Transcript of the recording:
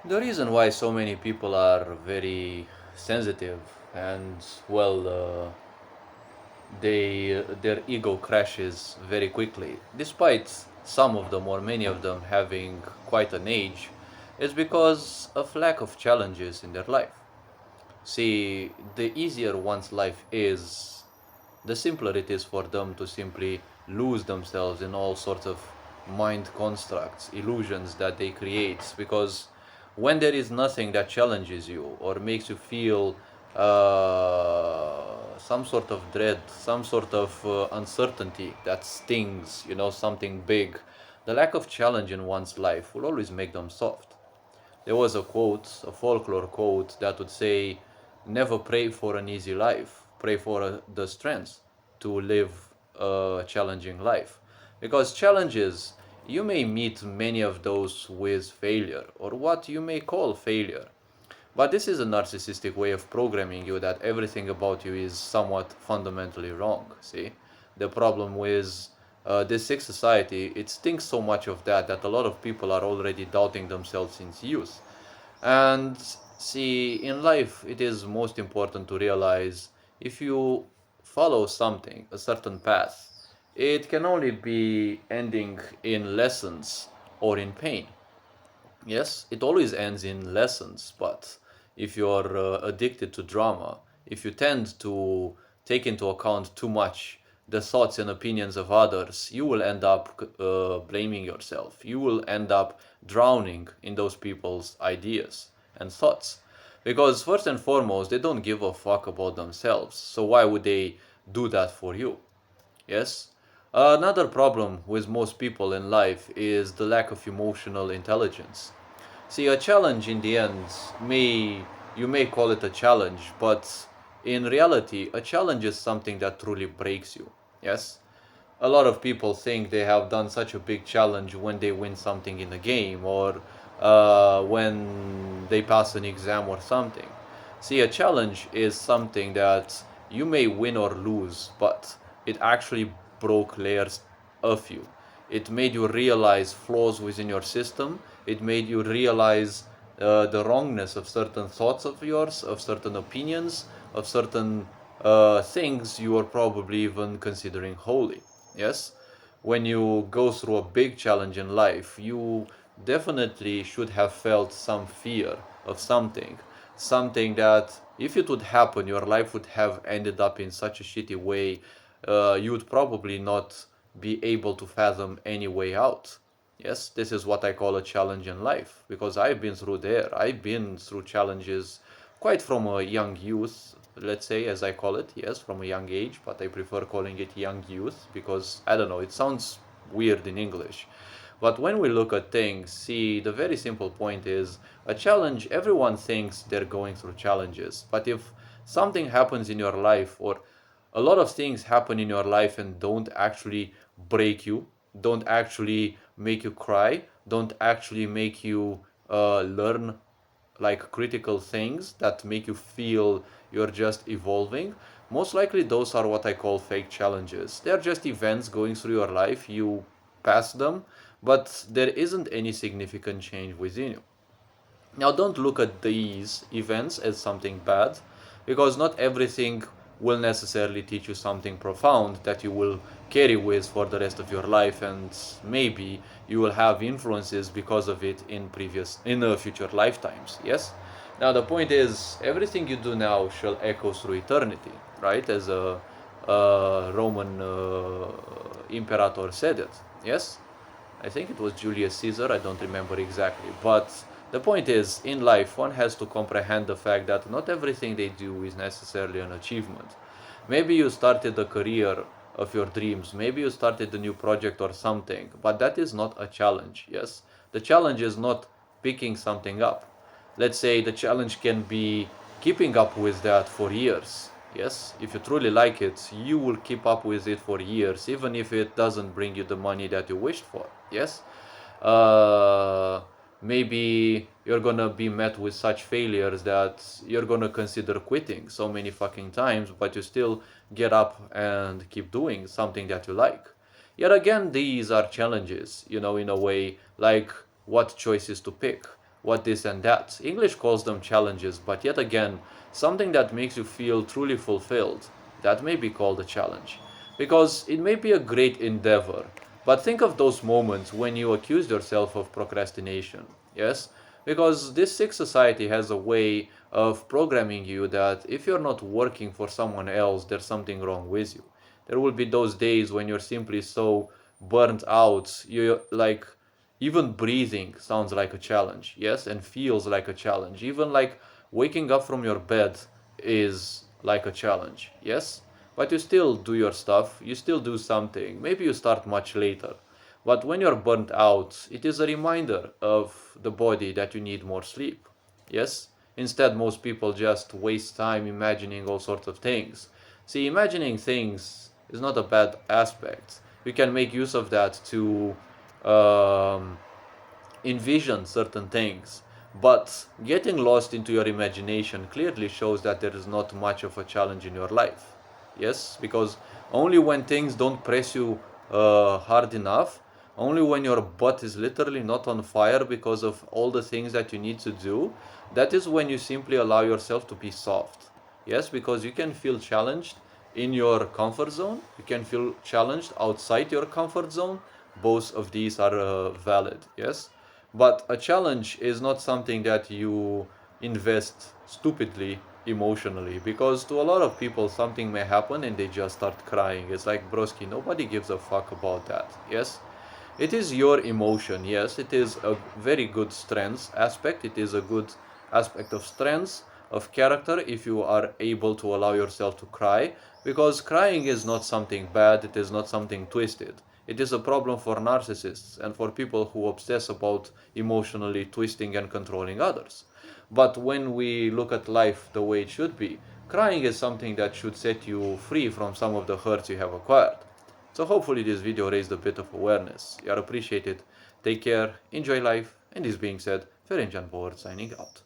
The reason why so many people are very sensitive and their ego crashes very quickly, despite some of them or many of them having quite an age, is because of lack of challenges in their life. See, the easier one's life is, the simpler it is for them to simply lose themselves in all sorts of mind constructs, illusions that they create. Because when there is nothing that challenges you or makes you feel some sort of dread, some sort of uncertainty that stings, something big, the lack of challenge in one's life will always make them soft. There was a quote, a folklore quote, that would say, never pray for an easy life, pray for the strength to live a challenging life. Because challenges, you may meet many of those with failure, or what you may call failure. But this is a narcissistic way of programming you that everything about you is somewhat fundamentally wrong. See, the problem with this sick society, it stinks so much of that a lot of people are already doubting themselves since youth. And see, in life, it is most important to realize if you follow something, a certain path, it can only be ending in lessons or in pain. Yes, it always ends in lessons, but if you're addicted to drama, if you tend to take into account too much the thoughts and opinions of others, you will end up blaming yourself. You will end up drowning in those people's ideas and thoughts. Because, first and foremost, they don't give a fuck about themselves. So, why would they do that for you? Yes? Another problem with most people in life is the lack of emotional intelligence. See, a challenge in the end you may call it a challenge, but in reality, a challenge is something that truly breaks you. Yes? A lot of people think they have done such a big challenge when they win something in a game or when they pass an exam or something. See, a challenge is something that you may win or lose, but it actually broke layers of you. It made you realize flaws within your system. It made you realize the wrongness of certain thoughts of yours, of certain opinions, of certain things you are probably even considering holy. Yes? When you go through a big challenge in life, you definitely should have felt some fear of something. Something that, if it would happen, your life would have ended up in such a shitty way, you would probably not be able to fathom any way out. Yes, this is what I call a challenge in life because I've been through there. I've been through challenges quite from a young youth, let's say, as I call it. Yes, from a young age, but I prefer calling it young youth because I don't know, it sounds weird in English. But when we look at things, see, the very simple point is a challenge, everyone thinks they're going through challenges. But if something happens in your life, or a lot of things happen in your life and don't actually break you, don't actually make you cry, don't actually make you learn like critical things that make you feel you're just evolving, most likely those are what I call fake challenges. They're just events going through your life, you pass them, but there isn't any significant change within you. Now, don't look at these events as something bad, because not everything will necessarily teach you something profound that you will carry with for the rest of your life, and maybe you will have influences because of it in future lifetimes. Yes. Now the point is, everything you do now shall echo through eternity, right? As a Roman imperator said it. Yes. I think it was Julius Caesar, I don't remember exactly. But the point is, in life, one has to comprehend the fact that not everything they do is necessarily an achievement. Maybe you started the career of your dreams, maybe you started a new project or something, but that is not a challenge, yes? The challenge is not picking something up. Let's say the challenge can be keeping up with that for years. Yes, if you truly like it, you will keep up with it for years, even if it doesn't bring you the money that you wished for. Yes, uh, maybe you're gonna be met with such failures that you're gonna consider quitting so many fucking times, but you still get up and keep doing something that you like. Yet again, these are challenges, in a way, like what choices to pick. what this and that. English calls them challenges, but yet again, something that makes you feel truly fulfilled, that may be called a challenge. Because it may be a great endeavor, but think of those moments when you accused yourself of procrastination. Yes? Because this sick society has a way of programming you that if you're not working for someone else, there's something wrong with you. There will be those days when you're simply so burnt out, you like even breathing sounds like a challenge, yes, and feels like a challenge. Even like waking up from your bed is like a challenge, yes. But you still do your stuff, you still do something. Maybe you start much later. But when you're burnt out, it is a reminder of the body that you need more sleep. Yes? Instead, most people just waste time imagining all sorts of things. See, imagining things is not a bad aspect. We can make use of that to um, envision certain things. But getting lost into your imagination clearly shows that there is not much of a challenge in your life. Yes, because only when things don't press you hard enough, only when your butt is literally not on fire because of all the things that you need to do, that is when you simply allow yourself to be soft. Yes, because you can feel challenged in your comfort zone, you can feel challenged outside your comfort zone. Both of these are valid. Yes, but a challenge is not something that you invest stupidly emotionally, because to a lot of people something may happen and they just start crying. It's like, broski, nobody gives a fuck about that. Yes, it is your emotion. Yes, it is a very good strength aspect. It is a good aspect of strength of character if you are able to allow yourself to cry, because crying is not something bad, it is not something twisted. It is a problem for narcissists and for people who obsess about emotionally twisting and controlling others. But when we look at life the way it should be, crying is something that should set you free from some of the hurts you have acquired. So hopefully this video raised a bit of awareness. You are appreciated. Take care, enjoy life, and this being said, Ferenc Jan Bohr signing out.